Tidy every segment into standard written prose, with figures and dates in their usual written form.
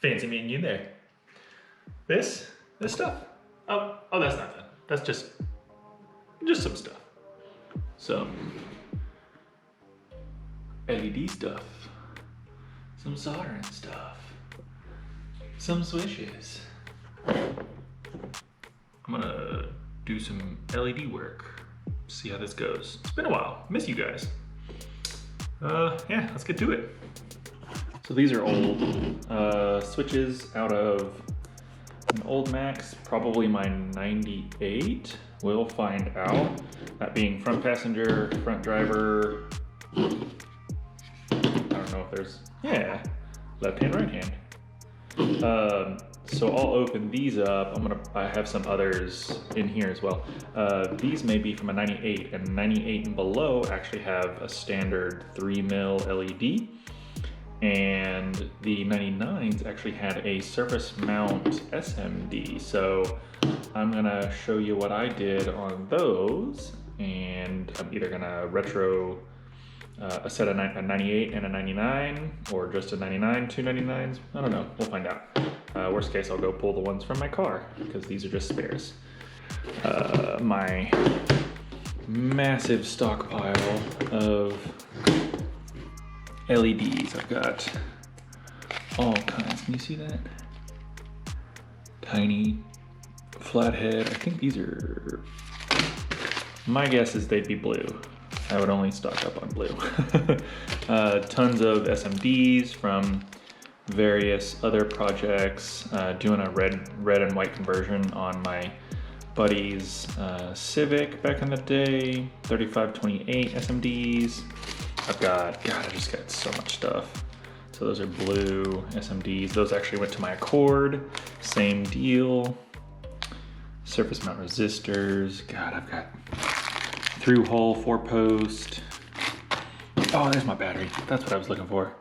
Fancy meeting you there. This stuff. Oh, that's not that. That's just some stuff. Some LED stuff. Some soldering stuff. Some switches. I'm gonna do some LED work. See how this goes. It's been a while. Miss you guys. Yeah, let's get to it. So these are old switches out of an old Max, probably my 98. We'll find out. That being front passenger, front driver. I don't know if there's, yeah, left hand, right hand. So I'll open these up. I have some others in here as well. These may be from a 98, and 98 and below actually have a standard 3mm LED. And the 99s actually had a surface mount SMD. So I'm gonna show you what I did on those, and I'm either gonna retro a set of a 98 and a 99, or just a 99, two 99s. I don't know, we'll find out. Worst case, I'll go pull the ones from my car, because these are just spares. My massive stockpile of LEDs. I've got all kinds. Can you see that? Tiny, flathead. I think these are, my guess is they'd be blue. I would only stock up on blue. Tons of SMDs from various other projects. Doing a red and white conversion on my buddy's Civic back in the day. 3528 SMDs. I've got, God, I just got so much stuff. So those are blue SMDs. Those actually went to my Accord. Same deal. Surface mount resistors. God, I've got through hole 4-post. Oh, there's my battery. That's what I was looking for.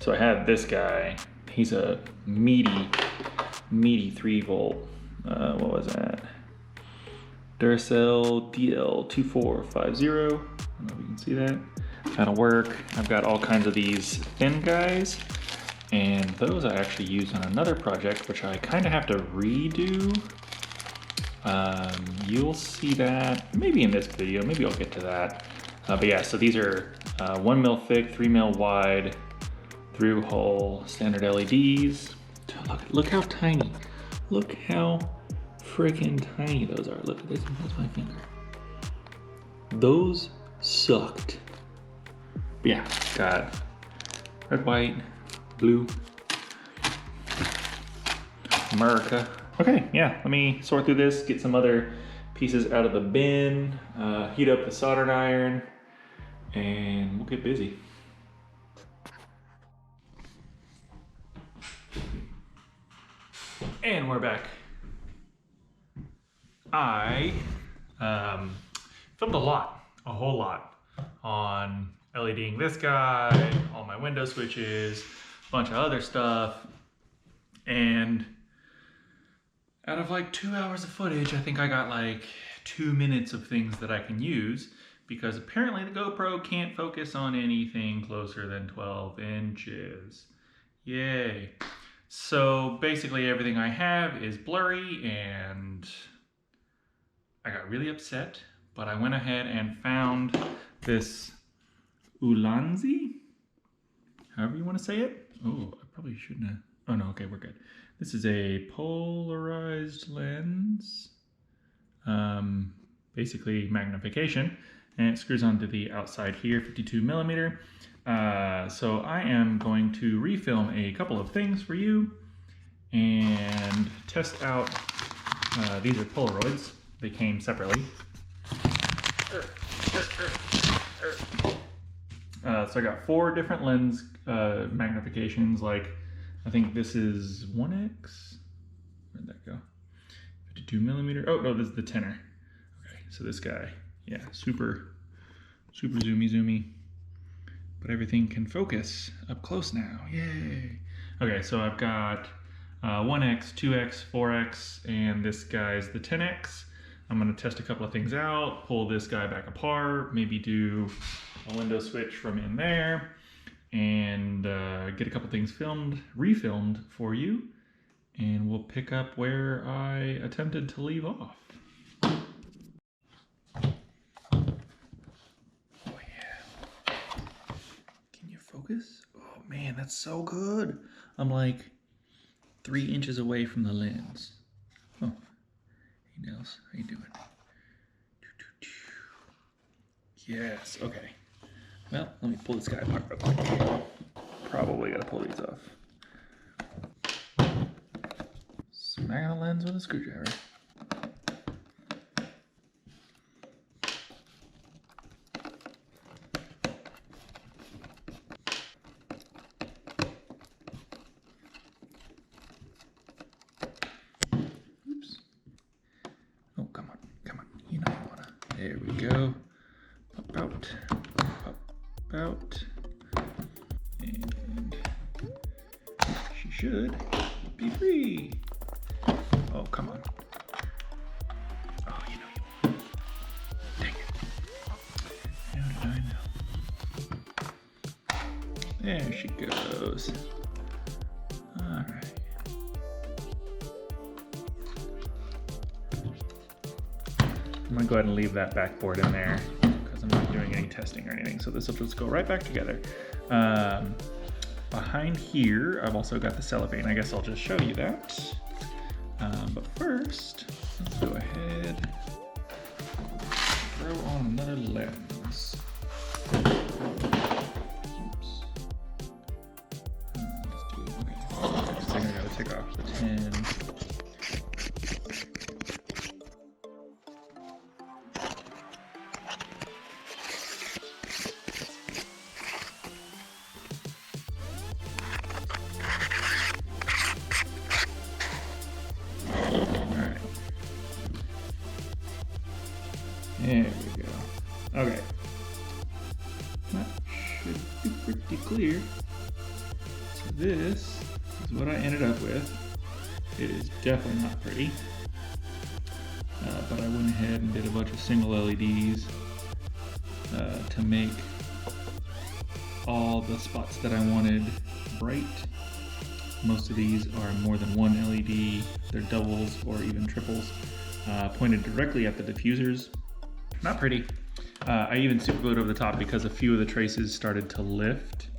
So I have this guy. He's a meaty 3-volt. What was that? Duracell DL2450. I don't know if you can see that. That'll work. I've got all kinds of these thin guys, and those I actually used on another project, which I kind of have to redo. You'll see that maybe in this video. Maybe I'll get to that. But yeah, so these are 1mm thick, 3mm wide, through hole standard LEDs. Look how tiny. Look how freaking tiny those are. Look at this. That's my finger. Those sucked. But yeah, got red, white, blue, America. Okay, yeah, let me sort through this, get some other pieces out of the bin, heat up the soldering iron, and we'll get busy. And we're back. I filmed a whole lot on LEDing this guy, all my window switches, a bunch of other stuff, and out of like 2 hours of footage, I think I got like 2 minutes of things that I can use, because apparently the GoPro can't focus on anything closer than 12 inches. Yay. So basically everything I have is blurry, and I got really upset, but I went ahead and found this Ulanzi, however you want to say it. Oh, I probably shouldn't have. Oh no, okay, we're good. This is a polarized lens, basically magnification, and it screws onto the outside here, 52mm. So I am going to refilm a couple of things for you and test out. These are Polaroids. They came separately. So I got 4 different lens magnifications. Like, I think this is 1x. Where'd that go? 52mm. Oh no, this is the 10er. Okay, so this guy, yeah, super zoomy. But everything can focus up close now. Yay! Okay, so I've got 1x, 2x, 4x, and this guy's the 10x. I'm gonna test a couple of things out, pull this guy back apart, maybe do a window switch from in there, and get a couple things refilmed for you, and we'll pick up where I attempted to leave off. Oh yeah. Can you focus? Oh man, that's so good. I'm like 3 inches away from the lens. Oh, hey Nels, how you doing? Yes, okay. Well, let me pull this guy apart real quick. Probably gotta pull these off. Smack on the lens with a screwdriver. Oops. Oh, come on, come on. You know you wanna. There we go. Pop out. Pop out. And she should be free. Oh, come on. Oh, you know you won't. Dang it. How did I know? There she goes. All right. I'm gonna go ahead and leave that backboard in there because I'm not doing any testing or anything. So this will just go right back together. Behind here, I've also got the cellophane. I guess I'll just show you that. But first, let's go ahead and throw on another lens. Oops. Let's do it. Okay. First thing I gotta take off the tin. There we go. Okay. That should be pretty clear. So this is what I ended up with. It is definitely not pretty. But I went ahead and did a bunch of single LEDs to make all the spots that I wanted bright. Most of these are more than one LED. They're doubles or even triples, pointed directly at the diffusers. Not pretty. I even super glued over the top because a few of the traces started to lift.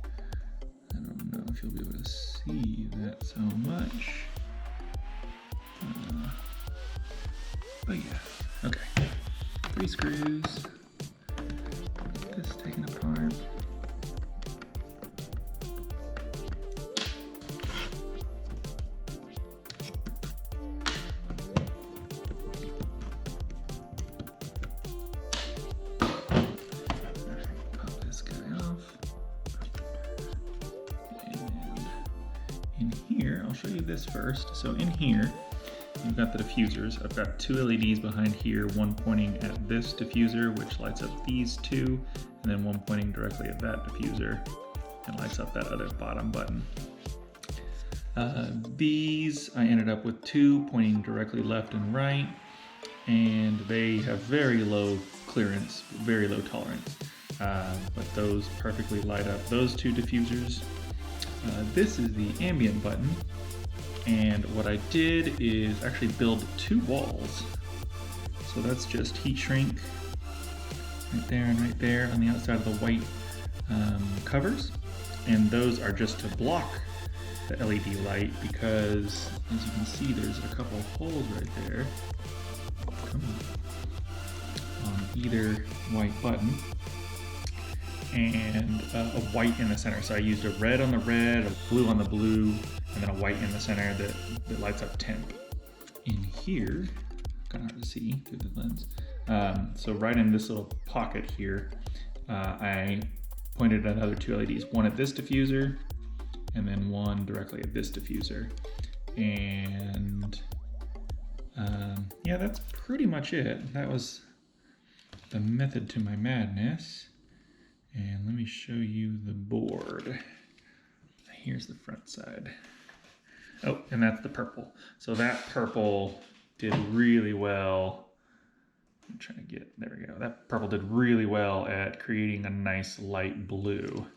I don't know if you'll be able to see that so much. But yeah, okay. 3 screws. Get this taken apart. I'll show you this first. So in here, you've got the diffusers. I've got 2 LEDs behind here, one pointing at this diffuser, which lights up these 2, and then one pointing directly at that diffuser and lights up that other bottom button. These, I ended up with 2 pointing directly left and right, and they have very low clearance, very low tolerance, but those perfectly light up those 2 diffusers. This is the ambient button, and what I did is actually build 2 walls. So that's just heat shrink right there and right there on the outside of the white covers, and those are just to block the LED light because, as you can see, there's a couple of holes right there on either white button, and a white in the center. So I used a red on the red, a blue on the blue, and then a white in the center that lights up temp. In here, kind of hard to see through the lens. So right in this little pocket here, I pointed another 2 LEDs, one at this diffuser, and then one directly at this diffuser. And yeah, that's pretty much it. That was the method to my madness. And let me show you the board. Here's the front side. Oh, and that's the purple. So that purple did really well. I'm trying to get, there we go. That purple did really well at creating a nice light blue.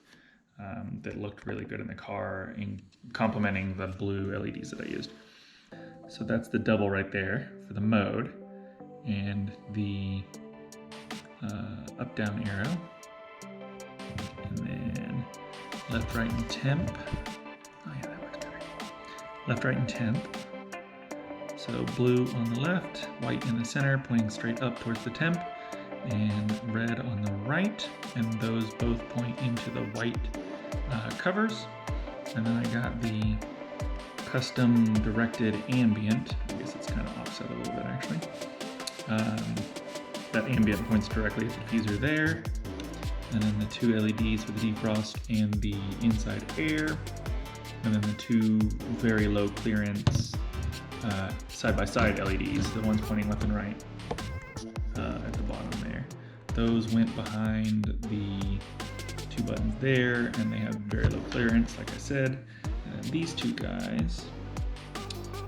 that looked really good in the car, in complementing the blue LEDs that I used. So that's the double right there for the mode, and the up-down arrow, and then left, right, and temp. Oh yeah, that works better. Left, right, and temp. So blue on the left, white in the center, pointing straight up towards the temp, and red on the right, and those both point into the white covers. And then I got the custom directed ambient. I guess it's kind of offset a little bit actually. That ambient points directly at the diffuser there. And then the two LEDs for the defrost and the inside air. And then the two very low clearance side-by-side LEDs, the ones pointing left and right at the bottom there. Those went behind the two buttons there, and they have very low clearance, like I said. And then these two guys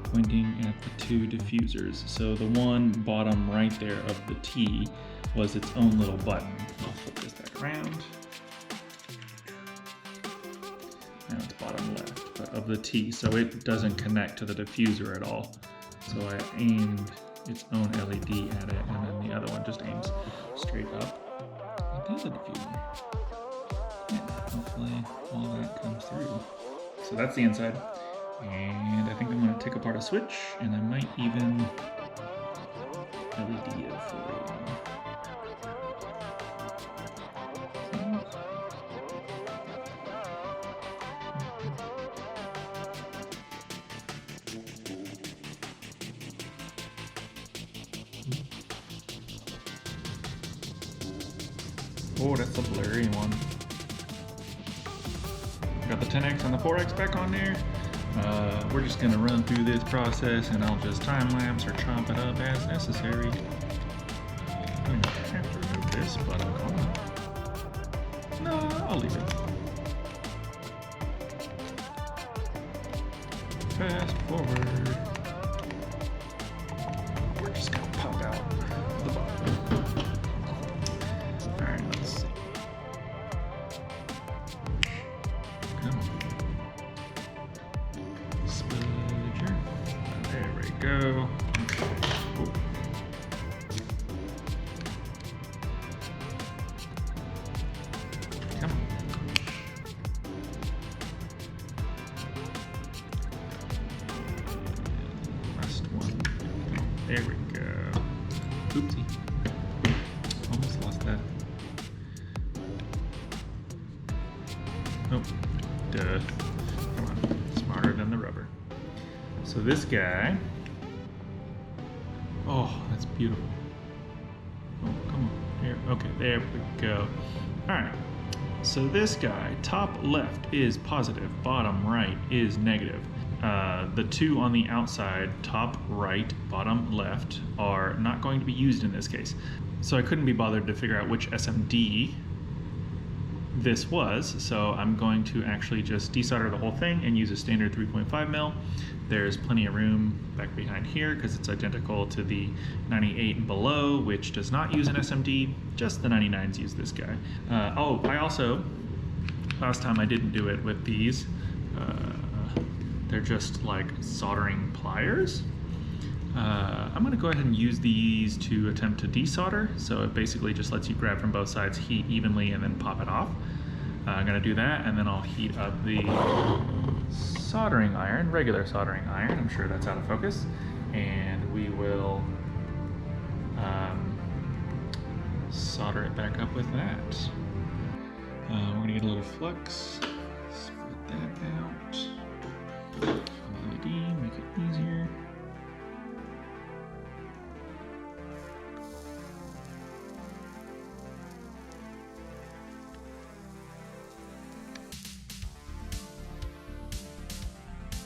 pointing at the two diffusers. So the one bottom right there of the T was its own little button. I'll flip this back around. Now it's bottom left, but of the T, so it doesn't connect to the diffuser at all. So I aimed its own LED at it, and then the other one just aims straight up at the other diffuser. Yeah, hopefully all that comes through. So that's the inside, and I think I'm going to take apart a switch, and I might even LED it for you. Oh, that's a blurry one. Got the 10x and the 4x back on there. We're just gonna run through this process, and I'll just time lapse or chomp it up as necessary. I don't have to remove this, but I'm going. No, I'll leave it. Fast forward. We're just gonna pop out the bottom. Alright, let's see. Come on. Spudger. There we go. Oh. Come on. Last one. There we go. Oopsie. Almost lost that. Oh, duh. Come on, smarter than the rubber. So this guy, oh, that's beautiful. Oh, come on, here, okay, there we go. All right, so this guy, top left is positive, bottom right is negative. The two on the outside, top right, bottom left, are not going to be used in this case. So I couldn't be bothered to figure out which SMD this was, so I'm going to actually just desolder the whole thing and use a standard 3.5 mil. There's plenty of room back behind here because it's identical to the 98 and below, which does not use an SMD, just the 99s use this guy. Oh, I also, last time I didn't do it with these, they're just like soldering pliers. I'm going to go ahead and use these to attempt to desolder. So it basically just lets you grab from both sides, heat evenly, and then pop it off. I'm going to do that, and then I'll heat up the soldering iron, regular soldering iron. I'm sure that's out of focus. And we will solder it back up with that. We're going to get a little flux. Split that out. LED, make it easier.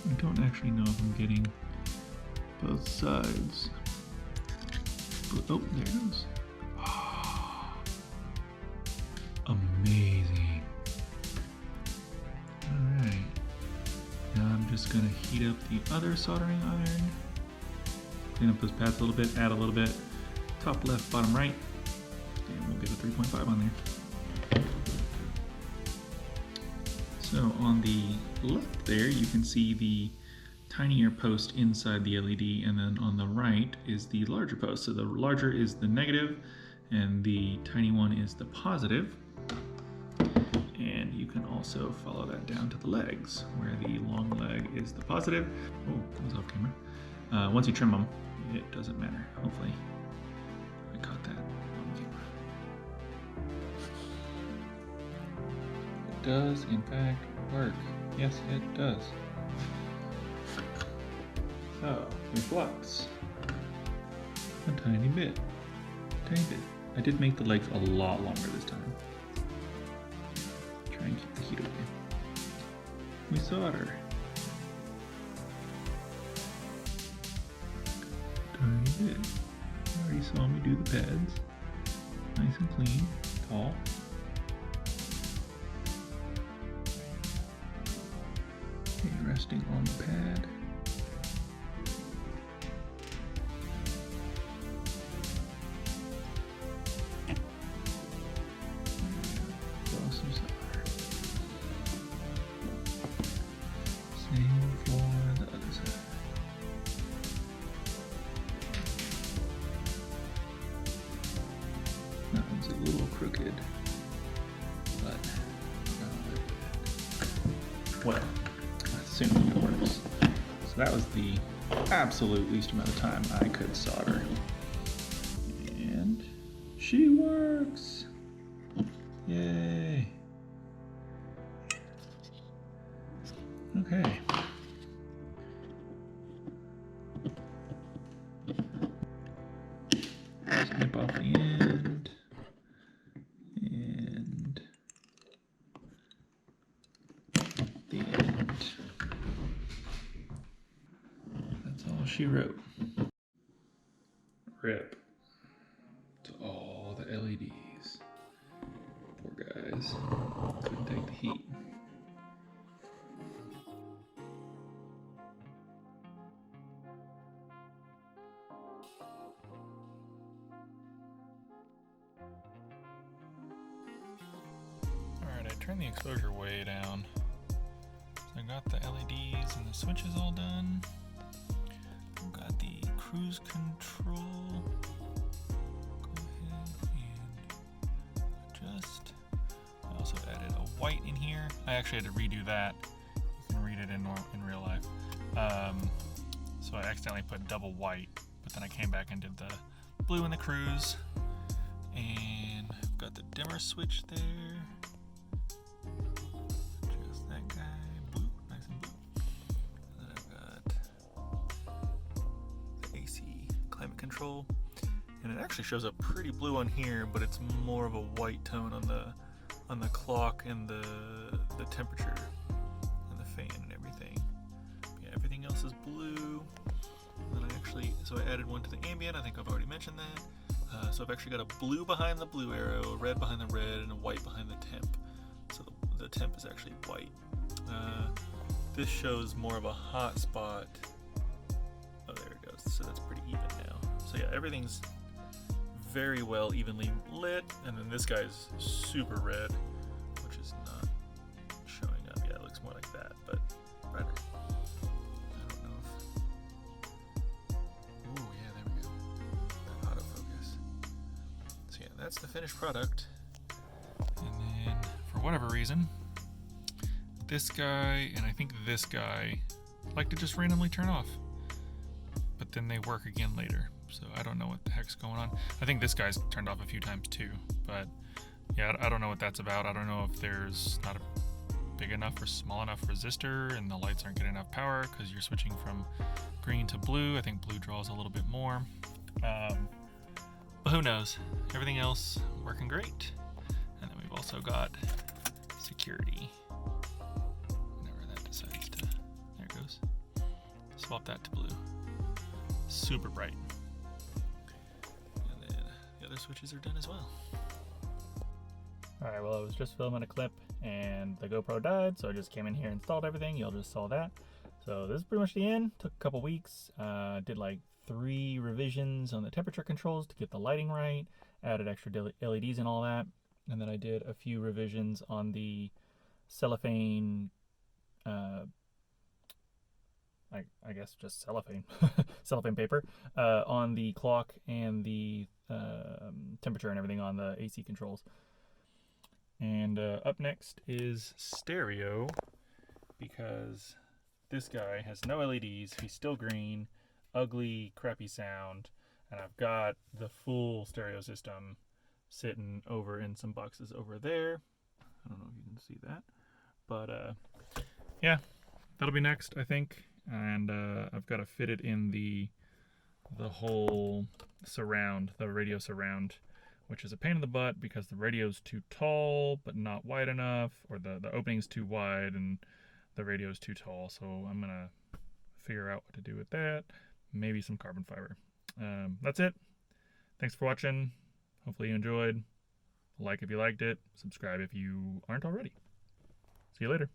I don't actually know if I'm getting both sides. Oh, there it goes. Oh, amazing. All right. Now I'm just gonna heat up the other soldering iron. Clean up those pads a little bit, add a little bit. Top left, bottom right. And we'll get a 3.5 on there. So on the left there, you can see the tinier post inside the LED, and then on the right is the larger post. So the larger is the negative, and the tiny one is the positive. And you can also follow that down to the legs, where the long leg is the positive. Oh, that was off camera. Once you trim them, it doesn't matter, hopefully. I caught that on camera. It does, in fact, work. Yes, it does. So, we flux. A tiny bit. Tiny bit. I did make the legs a lot longer this time. Try and keep the heat away. We solder. Tiny bit. You already saw me do the pads. Nice and clean, tall. Okay, resting on the pad. Same for the other side. That one's a little crooked, but well, assuming it works. So that was the absolute least amount of time I could solder. And she works! Yay! Okay. Snip off the end. And the end. That's all she wrote. RIP to all the LEDs. Poor guys. Couldn't take the heat. Alright, I turned the exposure way down. So I got the LEDs and the switches all done. I've got the cruise control. Go ahead and adjust. I also added a white in here. I actually had to redo that. You can read it in real life. So I accidentally put double white, but then I came back and did the blue in the cruise. And I've got the dimmer switch there. Just that guy, blue, nice and blue. And then I've got the AC climate control. And it actually shows up pretty blue on here, but it's more of a white tone on the clock and the temperature and the fan and everything. Yeah, everything else is blue. And then so I added one to the ambient. I think I've already mentioned that. So I've actually got a blue behind the blue arrow, a red behind the red, and a white behind the temp. So the temp is actually white. This shows more of a hot spot. Oh, there it goes. So that's pretty even now. So yeah, everything's very well evenly lit. And then this guy's super red, which is not showing up. Yeah, it looks more like that, but brighter. I don't know if... Ooh, yeah, there we go. That autofocus. So yeah, that's the finished product. And then, for whatever reason, this guy and I think this guy like to just randomly turn off. But then they work again later. So I don't know what the heck's going on. I think this guy's turned off a few times too, but yeah, I don't know what that's about. I don't know if there's not a big enough or small enough resistor and the lights aren't getting enough power because you're switching from green to blue. I think blue draws a little bit more. But who knows? Everything else working great. And then we've also got security. Whenever that decides to, there it goes. Swap that to blue. Super bright. And then the other switches are done as well. Alright, well I was just filming a clip and the GoPro died, so I just came in here and installed everything. Y'all just saw that. So this is pretty much the end. Took a couple weeks. Did like 3 revisions on the temperature controls to get the lighting right. Added extra LEDs and all that. And then I did a few revisions on the cellophane, I guess just cellophane, cellophane paper on the clock and the temperature and everything on the AC controls. And up next is stereo, because this guy has no LEDs, he's still green, ugly, crappy sound, and I've got the full stereo system sitting over in some boxes over there. I don't know if you can see that, but yeah, that'll be next, I think. And I've got to fit it in the whole surround, the radio surround, which is a pain in the butt because the radio's too tall but not wide enough, or the opening's too wide and the radio's too tall. So I'm gonna figure out what to do with that. Maybe some carbon fiber. That's it. Thanks for watching. Hopefully you enjoyed. Like if you liked it. Subscribe if you aren't already. See you later.